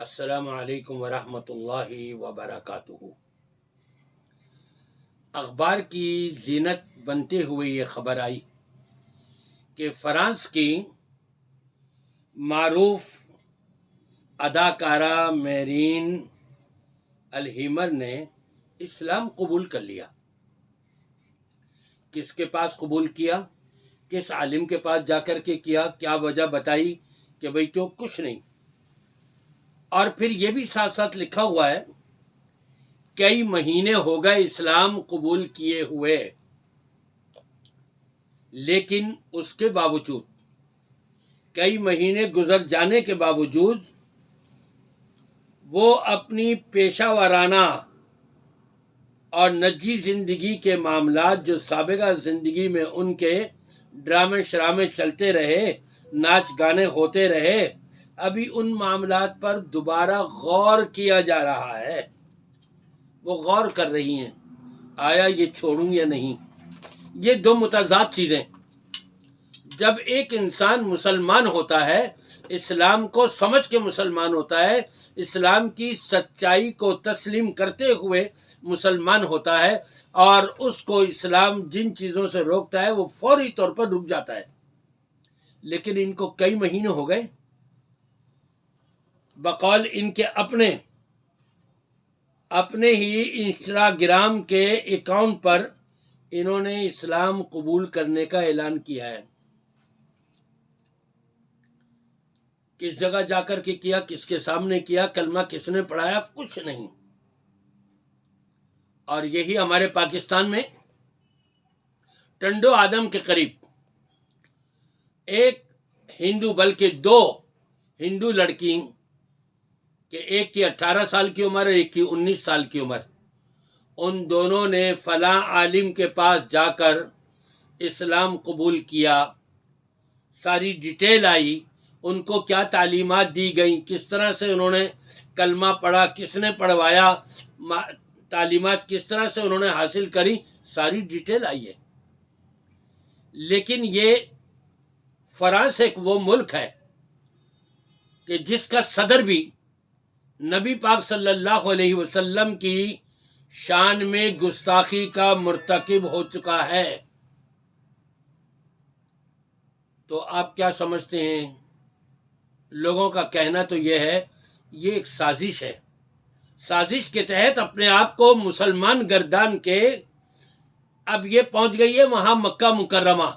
السلام علیکم ورحمۃ اللہ وبرکاتہ۔ اخبار کی زینت بنتے ہوئے یہ خبر آئی کہ فرانس کی معروف اداکارہ میرین الہیمر نے اسلام قبول کر لیا۔ کس کے پاس قبول کیا؟ کس عالم کے پاس جا کر کے کیا؟ کیا وجہ بتائی کہ بھئی کیوں؟ کچھ نہیں۔ اور پھر یہ بھی ساتھ ساتھ لکھا ہوا ہے کئی مہینے ہو گئے اسلام قبول کیے ہوئے، لیکن اس کے باوجود کئی مہینے گزر جانے کے باوجود وہ اپنی پیشہ ورانہ اور نجی زندگی کے معاملات جو سابقہ زندگی میں ان کے ڈرامے شرامے چلتے رہے، ناچ گانے ہوتے رہے، ابھی ان معاملات پر دوبارہ غور کیا جا رہا ہے۔ وہ غور کر رہی ہیں آیا یہ چھوڑوں یا نہیں۔ یہ دو متضاد چیزیں۔ جب ایک انسان مسلمان ہوتا ہے، اسلام کو سمجھ کے مسلمان ہوتا ہے، اسلام کی سچائی کو تسلیم کرتے ہوئے مسلمان ہوتا ہے، اور اس کو اسلام جن چیزوں سے روکتا ہے وہ فوری طور پر رک جاتا ہے۔ لیکن ان کو کئی مہینے ہو گئے، بقول ان کے اپنے ہی انسٹاگرام کے اکاؤنٹ پر انہوں نے اسلام قبول کرنے کا اعلان کیا ہے۔ کس جگہ جا کر کے کیا؟ کس کے سامنے کیا؟ کلمہ کس نے پڑھایا؟ کچھ نہیں۔ اور یہی ہمارے پاکستان میں ٹنڈو آدم کے قریب ایک ہندو، بلکہ دو ہندو لڑکی کہ ایک کی 18 سال کی عمر ہے، ایک کی 19 سال کی عمر، ان دونوں نے فلاں عالم کے پاس جا کر اسلام قبول کیا۔ ساری ڈیٹیل آئی، ان کو کیا تعلیمات دی گئیں، کس طرح سے انہوں نے کلمہ پڑھا، کس نے پڑھوایا، تعلیمات کس طرح سے انہوں نے حاصل کری، ساری ڈیٹیل آئی ہے۔ لیکن یہ فرانس ایک وہ ملک ہے کہ جس کا صدر بھی نبی پاک صلی اللہ علیہ وسلم کی شان میں گستاخی کا مرتکب ہو چکا ہے۔ تو آپ کیا سمجھتے ہیں؟ لوگوں کا کہنا تو یہ ہے یہ ایک سازش ہے، سازش کے تحت اپنے آپ کو مسلمان گردان کے اب یہ پہنچ گئی ہے وہاں مکہ مکرمہ۔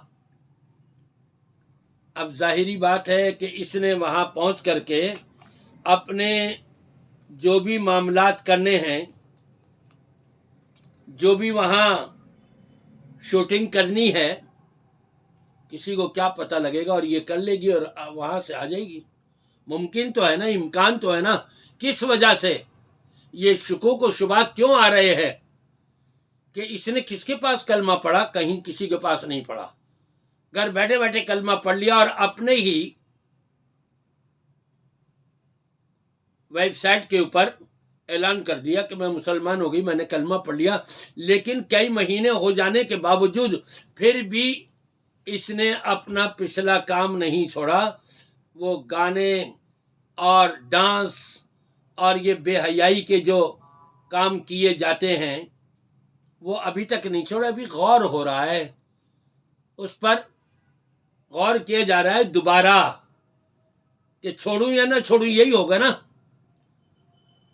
اب ظاہری بات ہے کہ اس نے وہاں پہنچ کر کے اپنے جو بھی معاملات کرنے ہیں، جو بھی وہاں شوٹنگ کرنی ہے، کسی کو کیا پتہ لگے گا، اور یہ کر لے گی اور وہاں سے آ جائے گی۔ ممکن تو ہے نا، امکان تو ہے نا۔ کس وجہ سے یہ شکوک و شبہات کیوں آ رہے ہیں کہ اس نے کس کے پاس کلمہ پڑھا؟ کہیں کسی کے پاس نہیں پڑھا، گھر بیٹھے بیٹھے کلمہ پڑھ لیا اور اپنے ہی ویب سائٹ کے اوپر اعلان کر دیا کہ میں مسلمان ہو گئی، میں نے کلمہ پڑھ لیا۔ لیکن کئی مہینے ہو جانے کے باوجود پھر بھی اس نے اپنا پچھلا کام نہیں چھوڑا۔ وہ گانے اور ڈانس اور یہ بے حیائی کے جو کام کیے جاتے ہیں وہ ابھی تک نہیں چھوڑا۔ ابھی غور ہو رہا ہے، اس پر غور کیا جا رہا ہے دوبارہ کہ چھوڑوں یا نہ چھوڑوں، یہی ہوگا نا۔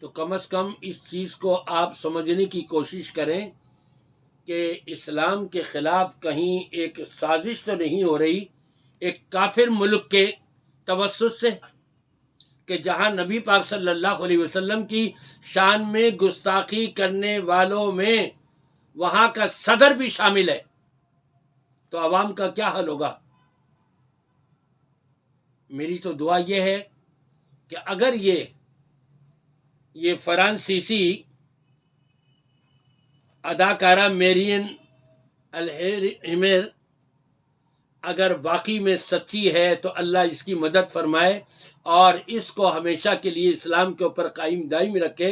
تو کم از کم اس چیز کو آپ سمجھنے کی کوشش کریں کہ اسلام کے خلاف کہیں ایک سازش تو نہیں ہو رہی ایک کافر ملک کے توسط سے، کہ جہاں نبی پاک صلی اللہ علیہ وسلم کی شان میں گستاخی کرنے والوں میں وہاں کا صدر بھی شامل ہے۔ تو عوام کا کیا حل ہوگا؟ میری تو دعا یہ ہے کہ اگر یہ فرانسیسی اداکارہ میرین الہیمر اگر واقعی میں سچی ہے تو اللہ اس کی مدد فرمائے اور اس کو ہمیشہ کے لیے اسلام کے اوپر قائم دائم رکھے،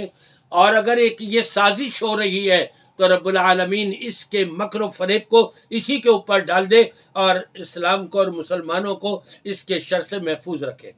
اور اگر ایک یہ سازش ہو رہی ہے تو رب العالمین اس کے مکر و فریب کو اسی کے اوپر ڈال دے اور اسلام کو اور مسلمانوں کو اس کے شر سے محفوظ رکھے۔